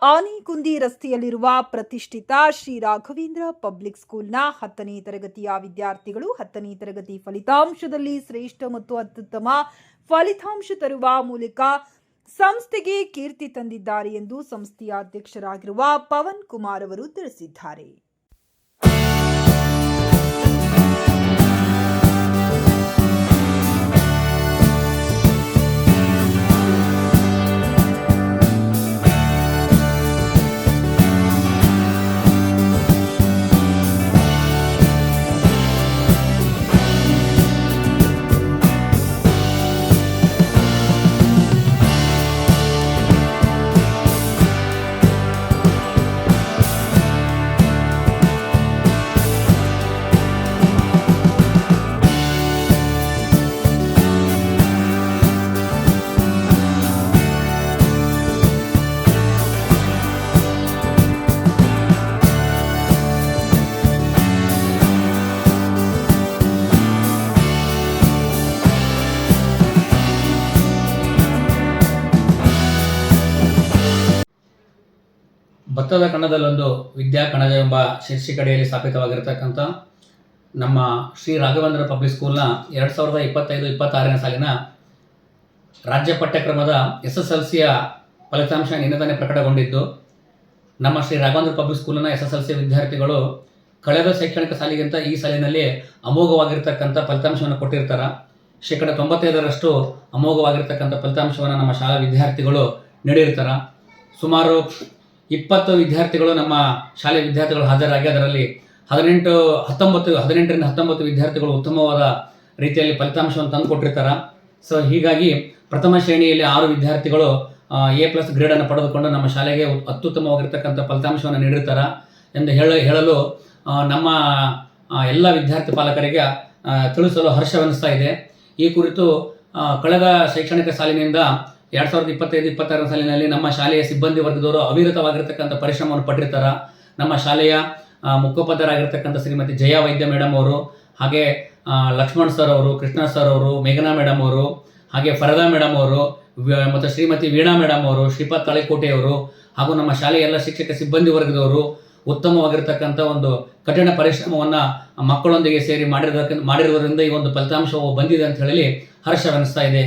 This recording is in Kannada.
ಆನೆಗುಂದಿ ರಸ್ತೆಯಲ್ಲಿರುವ ಪ್ರತಿಷ್ಠಿತ ಶ್ರೀ ರಾಘವೇಂದ್ರ ಪಬ್ಲಿಕ್ ಸ್ಕೂಲ್ನ 10ನೇ ತರಗತಿಯ ವಿದ್ಯಾರ್ಥಿಗಳು 10ನೇ ತರಗತಿ ಫಲಿತಾಂಶದಲ್ಲಿ ಶ್ರೇಷ್ಠ ಮತ್ತು ಅತ್ಯುತ್ತಮ ಫಲಿತಾಂಶ ತರುವ ಮೂಲಕ ಸಂಸ್ಥೆಗೆ ಕೀರ್ತಿ ತಂದಿದ್ದಾರೆ ಎಂದು ಸಂಸ್ಥೆಯ ಅಧ್ಯಕ್ಷರಾಗಿರುವ ಪವನ್ ಕುಮಾರ್ ಅವರು ತಿಳಿಸಿದ್ದಾರೆ. ಭತ್ತದ ಕಣದಲ್ಲೊಂದು ವಿದ್ಯಾ ಕಣಜ ಎಂಬ ಶೀರ್ಷಿಕೆಯಡಿಯಲ್ಲಿ ಸ್ಥಾಪಿತವಾಗಿರತಕ್ಕಂಥ ನಮ್ಮ ಶ್ರೀ ರಾಘವೇಂದ್ರ ಪಬ್ಲಿಕ್ ಸ್ಕೂಲ್ನ 2025-26ನೇ ಸಾಲಿನ ರಾಜ್ಯ ಪಠ್ಯಕ್ರಮದ SSLCಯ ಫಲಿತಾಂಶ ನಿನ್ನೆ ತಾನೇ ಪ್ರಕಟಗೊಂಡಿದ್ದು, ನಮ್ಮ ಶ್ರೀ ರಾಘವೇಂದ್ರ ಪಬ್ಲಿಕ್ ಸ್ಕೂಲಿನ SSLC ವಿದ್ಯಾರ್ಥಿಗಳು ಕಳೆದ ಶೈಕ್ಷಣಿಕ ಸಾಲಿಗಿಂತ ಈ ಸಾಲಿನಲ್ಲಿ ಅಮೋಘವಾಗಿರ್ತಕ್ಕಂಥ ಫಲಿತಾಂಶವನ್ನು ಕೊಟ್ಟಿರ್ತಾರೆ. 95% ಅಮೋಘವಾಗಿರ್ತಕ್ಕಂಥ ಫಲಿತಾಂಶವನ್ನು ನಮ್ಮ ಶಾಲಾ ವಿದ್ಯಾರ್ಥಿಗಳು ನೀಡಿರ್ತಾರೆ. ಸುಮಾರು 20 ವಿದ್ಯಾರ್ಥಿಗಳು ನಮ್ಮ ಶಾಲೆಯ ವಿದ್ಯಾರ್ಥಿಗಳು ಹಾಜರಾಗಿ ಅದರಲ್ಲಿ 18ರಿಂದ 19 ವಿದ್ಯಾರ್ಥಿಗಳು ಉತ್ತಮವಾದ ರೀತಿಯಲ್ಲಿ ಫಲಿತಾಂಶವನ್ನು ತಂದುಕೊಟ್ಟಿರ್ತಾರೆ. ಸೊ ಹೀಗಾಗಿ ಪ್ರಥಮ ಶ್ರೇಣಿಯಲ್ಲಿ 6 ವಿದ್ಯಾರ್ಥಿಗಳು A+ ಗ್ರೇಡನ್ನು ಪಡೆದುಕೊಂಡು ನಮ್ಮ ಶಾಲೆಗೆ ಅತ್ಯುತ್ತಮವಾಗಿರ್ತಕ್ಕಂಥ ಫಲಿತಾಂಶವನ್ನು ನೀಡಿರ್ತಾರೆ ಎಂದು ಹೇಳಲು ನಮ್ಮ ಎಲ್ಲ ವಿದ್ಯಾರ್ಥಿ ಪಾಲಕರಿಗೆ ತಿಳಿಸಲು ಹರ್ಷವೆನಿಸ್ತಾ ಇದೆ. ಈ ಕುರಿತು ಕಳೆದ ಶೈಕ್ಷಣಿಕ ಸಾಲಿನಿಂದ 2025-26ನೇ ಸಾಲಿನಲ್ಲಿ ನಮ್ಮ ಶಾಲೆಯ ಸಿಬ್ಬಂದಿ ವರ್ಗದವರು ಅವಿರತವಾಗಿರ್ತಕ್ಕಂಥ ಪರಿಶ್ರಮವನ್ನು ಪಟ್ಟಿರ್ತಾರೆ. ನಮ್ಮ ಶಾಲೆಯ ಮುಖ್ಯೋಪಾಧ್ಯಾಯರಾಗಿರ್ತಕ್ಕಂಥ ಶ್ರೀಮತಿ ಜಯ ವೈದ್ಯ ಮೇಡಮ್ ಅವರು, ಹಾಗೆ ಲಕ್ಷ್ಮಣ್ ಸರ್ ಅವರು, ಕೃಷ್ಣ ಸರ್ ಅವರು, ಮೇಘನಾ ಮೇಡಮ್ ಅವರು, ಹಾಗೆ ಫರದಾ ಮೇಡಮ್ ಅವರು ಮತ್ತು ಶ್ರೀಮತಿ ವೀಣಾ ಮೇಡಮ್ ಅವರು, ಶ್ರೀಪಾದ್ ತಳೆಕೋಟೆಯವರು ಹಾಗೂ ನಮ್ಮ ಶಾಲೆಯ ಎಲ್ಲ ಶಿಕ್ಷಕ ಸಿಬ್ಬಂದಿ ವರ್ಗದವರು ಉತ್ತಮವಾಗಿರ್ತಕ್ಕಂಥ ಒಂದು ಕಠಿಣ ಪರಿಶ್ರಮವನ್ನು ಮಕ್ಕಳೊಂದಿಗೆ ಸೇರಿ ಮಾಡಿರುವುದರಿಂದ ಈ ಒಂದು ಫಲಿತಾಂಶವು ಬಂದಿದೆ ಅಂತ ಹೇಳಿ ಹರ್ಷವೆನಿಸ್ತಾ ಇದೆ.